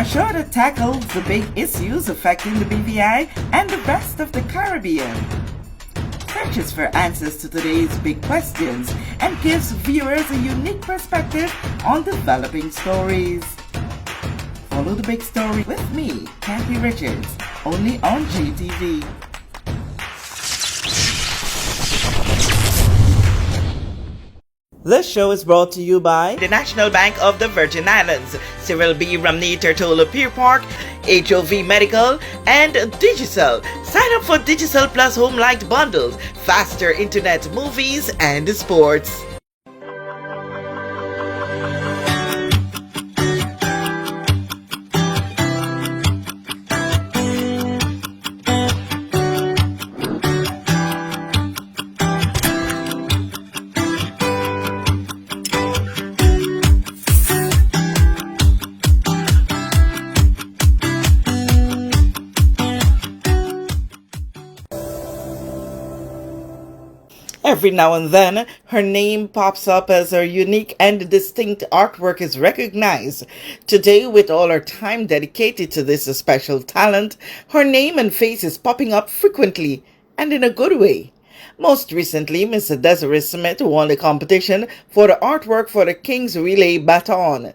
a show that tackles the big issues affecting the BVI and the rest of the Caribbean. Searches for answers to today's big questions and gives viewers a unique perspective on developing stories. Follow the big story with me, Kathy Richards, only on GTV. This show is brought to you by the National Bank of the Virgin Islands, Cyril B. Ramney Tertola Pier Park, HOV Medical, and Digicel. Sign up for Digicel Plus Home Light Bundles, faster internet, movies, and sports. Every now and then, her name pops up as her unique and distinct artwork is recognized. Today, with all her time dedicated to this special talent, her name and face is popping up frequently, and in a good way. Most recently, Miss Desriee Smith won the competition for the artwork for the King's Relay Baton.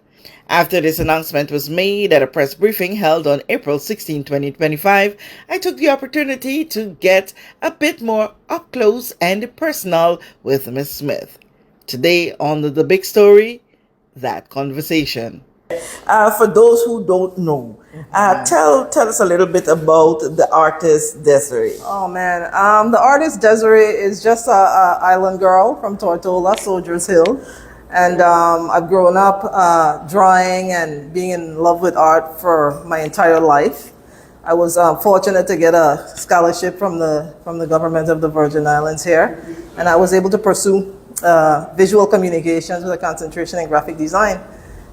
After this announcement was made at a press briefing held on April 16, 2025, I took the opportunity to get a bit more up close and personal with Miss Smith. Today on The Big Story, that conversation. For those who don't know, tell us a little bit about the artist Desriee. Oh man, the artist Desriee is just a island girl from Tortola, Soldiers Hill. And I've grown up drawing and being in love with art for my entire life. I was fortunate to get a scholarship from the government of the Virgin Islands here, and I was able to pursue visual communications with a concentration in graphic design.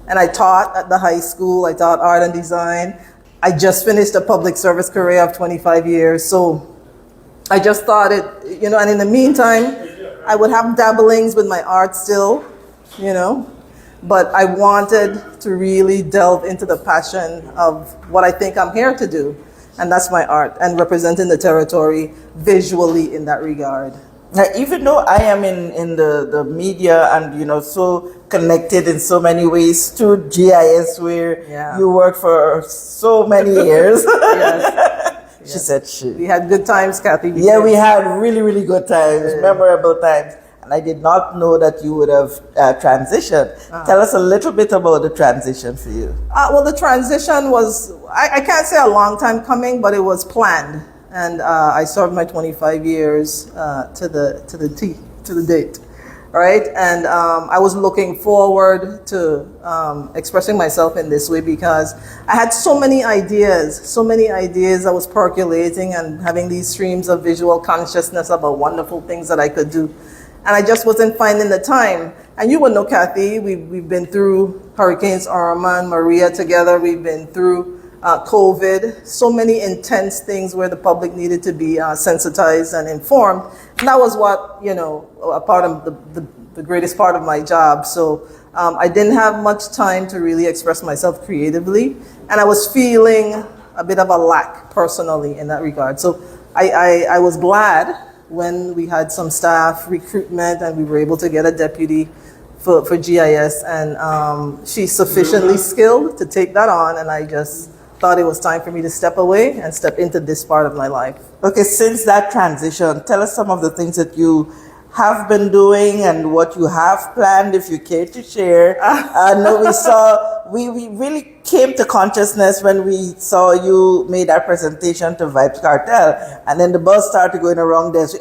And I taught at the high school. I taught art and design. I just finished a public service career of 25 years, so I just thought and in the meantime, I would have dabblings with my art still. But I wanted to really delve into the passion of what I think I'm here to do, and that's my art and representing the territory visually in that regard. Now, even though I am in the media and so connected in so many ways to GIS, where you worked for so many years. Yes. She said she. We had good times, Kathy. We had really, really good times, memorable times. And I did not know that you would have transitioned. Tell us a little bit about the transition for you. Well, the transition was, I can't say a long time coming, but it was planned. And I served my 25 years to the date, right? And I was looking forward to expressing myself in this way because I had so many ideas I was percolating and having these streams of visual consciousness about wonderful things that I could do. And I just wasn't finding the time. And you would know, Kathy, we've been through Hurricanes Irma and Maria together. We've been through COVID, so many intense things where the public needed to be sensitized and informed. And that was what, a part of the greatest part of my job. So I didn't have much time to really express myself creatively. And I was feeling a bit of a lack personally in that regard. So I was glad when we had some staff recruitment and we were able to get a deputy for GIS, and she's sufficiently skilled to take that on, and I just thought it was time for me to step away and step into this part of my life. Okay, since that transition, tell us some of the things that you have been doing and what you have planned, if you care to share. I know we really came to consciousness when we saw you made that presentation to Vibes Cartel, and then the buzz started going around there. So,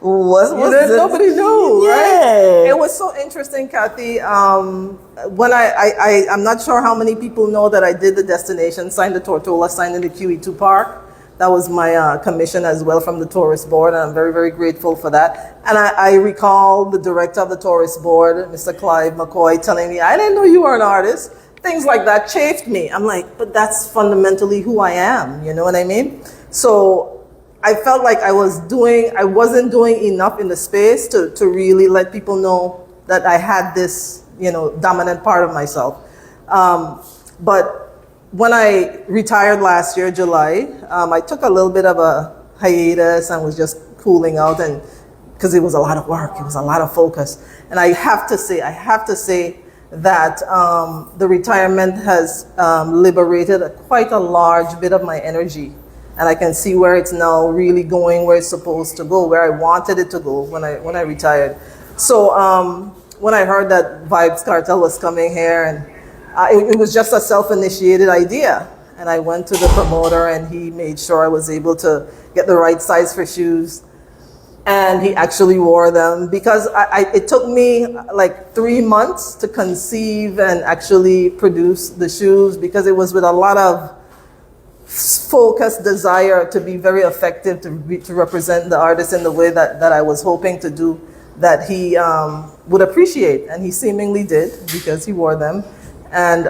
nobody knew, yeah. Right? It was so interesting, Kathy. When I'm not sure how many people know that I did the destination, signed the Tortola, signed in the QE2 Park. That was my commission as well from the tourist board, and I'm very, very grateful for that. And I recall the director of the tourist board, Mr. Clive McCoy, telling me, I didn't know you were an artist. Things like that chafed me. I'm like, but that's fundamentally who I am, you know what I mean? So I felt like I wasn't doing enough in the space to really let people know that I had this, dominant part of myself. But when I retired last year, July, I took a little bit of a hiatus and was just cooling out, and because it was a lot of work, it was a lot of focus. And I have to say that the retirement has liberated quite a large bit of my energy. And I can see where it's now really going where it's supposed to go, where I wanted it to go when I retired. So when I heard that Vibes Cartel was coming here, and it was just a self-initiated idea. And I went to the promoter, and he made sure I was able to get the right size for shoes. And he actually wore them, because it took me like 3 months to conceive and actually produce the shoes, because it was with a lot of focused desire to be very effective, to represent the artist in the way that I was hoping to do, that he would appreciate. And he seemingly did, because he wore them. And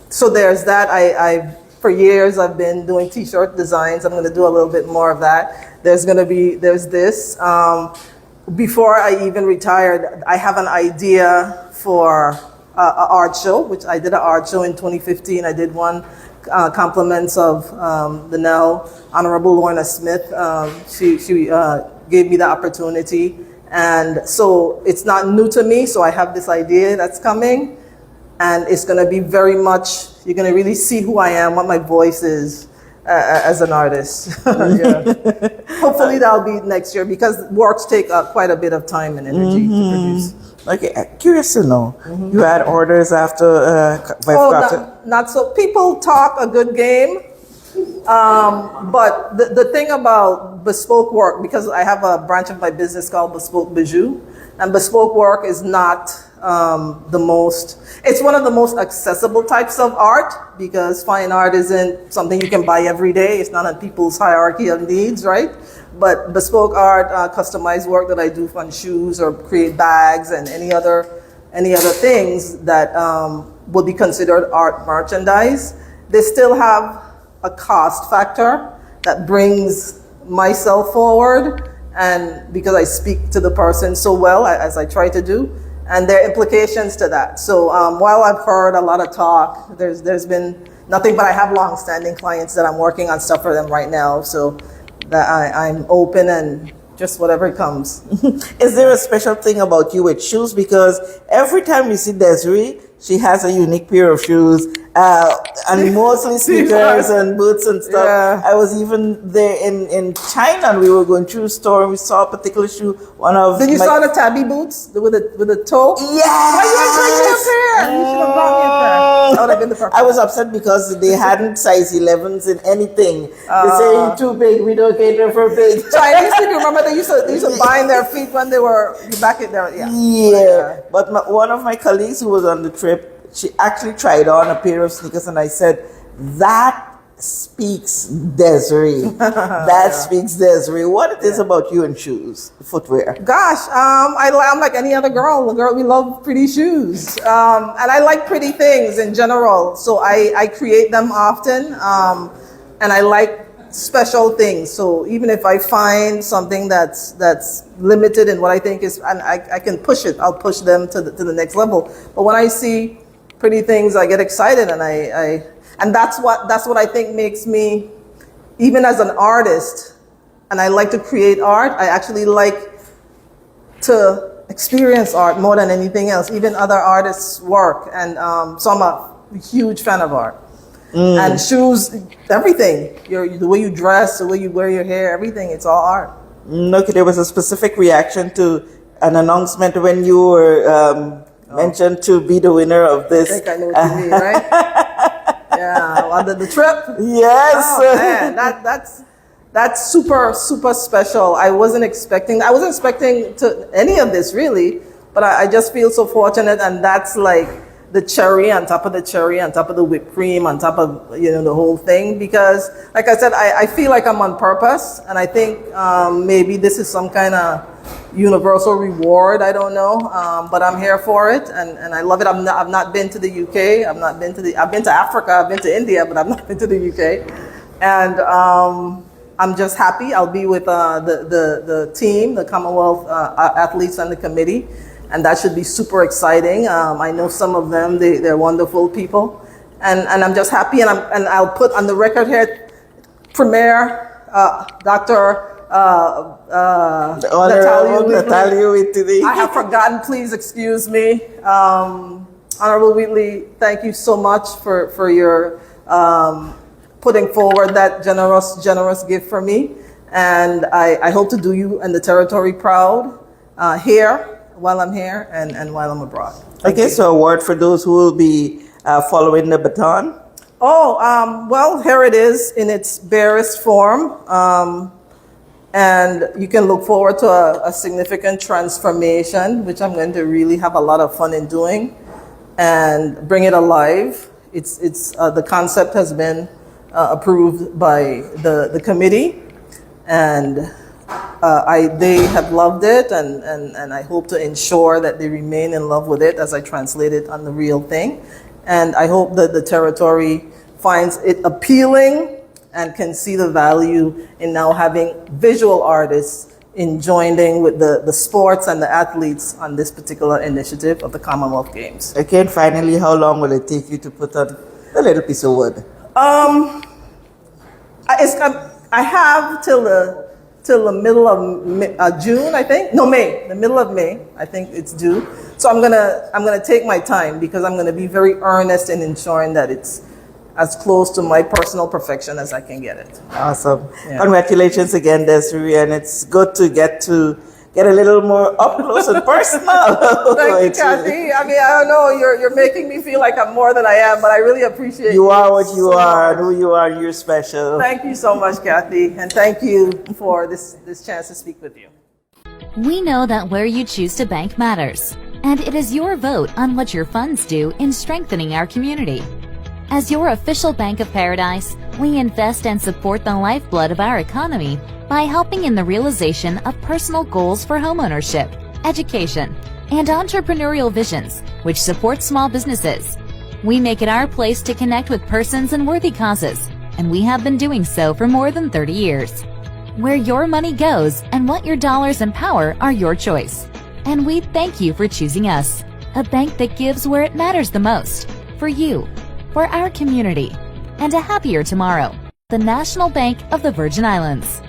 so there's that. For years I've been doing t-shirt designs. I'm going to do a little bit more of that. There's this. Before I even retired, I have an idea for an art show, which I did an art show in 2015. I did one compliments of the now Honorable Lorna Smith. She gave me the opportunity. And so it's not new to me. So I have this idea that's coming. And it's going to be very much, you're going to really see who I am, what my voice is as an artist. Yeah. Hopefully that'll be next year, because works take quite a bit of time and energy to produce. Okay, curious to know, you had orders after Not so. People talk a good game, but the thing about bespoke work, because I have a branch of my business called Bespoke Bijou, and bespoke work is not it's one of the most accessible types of art, because fine art isn't something you can buy every day. It's not on people's hierarchy of needs, right? But bespoke art, customized work that I do on shoes or create bags and any other things that would be considered art merchandise, they still have a cost factor that brings myself forward, and because I speak to the person so well, as I try to do, and there are implications to that. So while I've heard a lot of talk, there's been nothing, but I have long-standing clients that I'm working on stuff for them right now, so that I'm open and just whatever comes. Is there a special thing about you with shoes? Because every time we see Desriee, she has a unique pair of shoes, and mostly sneakers and boots and stuff. Yeah. I was even there in China, and we were going through a store, and we saw a particular shoe. Then you saw the tabby boots with the toe? Yes! Why you didn't bring me a pair? You should have brought me a pair. That would have been the perfect. I was upset because they hadn't size 11s in anything. They say you're too big, we don't cater for big. Chinese people, remember they used to bind their feet when they were back in there. Yeah. But one of my colleagues who was on the trip, she actually tried on a pair of sneakers, and I said, that speaks Desriee. That speaks Desriee. What it is about you and shoes, footwear? Gosh, I'm like any other girl. We love pretty shoes. And I like pretty things in general. So I create them often. And I like special things. So even if I find something that's limited in what I think is, and I can push it, I'll push them to the next level. But when I see pretty things, I get excited, and and that's what I think makes me, even as an artist, and I like to create art, I actually like to experience art more than anything else, even other artists' work. And so I'm a huge fan of art. And shoes, everything. The way you dress, the way you wear your hair, everything, it's all art. Okay, there was a specific reaction to an announcement when you were mentioned to be the winner of this. I think I know what you mean, right? Yeah, well, the trip. Yes. Oh, man, that's super, super special. I wasn't expecting to any of this really, but I just feel so fortunate, and that's like the cherry on top of the cherry on top of the whipped cream on top of the whole thing. Because like I said, I feel like I'm on purpose, and I think maybe this is some kind of universal reward. I don't know, but I'm here for it, and I love it. I've not been to the UK. I've been to Africa. I've been to India, but I've not been to the UK. And I'm just happy. I'll be with the team, the Commonwealth athletes and the committee, and that should be super exciting. I know some of them. They're wonderful people, And I'm just happy, and I'll put on the record here, Premier, Dr. The Honorable Natalia Wheatley. I have forgotten, please excuse me. Honorable Wheatley, thank you so much for your putting forward that generous gift for me. And I hope to do you and the territory proud here, while I'm here, and while I'm abroad. Okay, so a word for those who will be following the baton. Well, here it is in its barest form. And you can look forward to a significant transformation, which I'm going to really have a lot of fun in doing and bring it alive. It's the concept has been approved by the committee, and they have loved it, and I hope to ensure that they remain in love with it as I translate it on the real thing. And I hope that the territory finds it appealing and can see the value in now having visual artists in joining with the sports and the athletes on this particular initiative of the Commonwealth Games. Okay, and finally, how long will it take you to put on a little piece of wood? I have till the middle of June, I think. No, May. The middle of May, I think it's due. So I'm gonna take my time, because I'm gonna be very earnest in ensuring that it's as close to my personal perfection as I can get it. Awesome. Yeah. Congratulations again, Desriee, and it's good to get a little more up close and personal. Thank you, Kathy. I mean, I don't know, you're making me feel like I'm more than I am, but I really appreciate you. You are what you are, and who you are, you're special. Thank you so much, Kathy, and thank you for this chance to speak with you. We know that where you choose to bank matters, and it is your vote on what your funds do in strengthening our community. As your official Bank of Paradise, we invest and support the lifeblood of our economy by helping in the realization of personal goals for homeownership, education, and entrepreneurial visions, which support small businesses. We make it our place to connect with persons and worthy causes, and we have been doing so for more than 30 years. Where your money goes and what your dollars empower are your choice. And we thank you for choosing us, a bank that gives where it matters the most, for you, for our community, and a happier tomorrow. The National Bank of the Virgin Islands.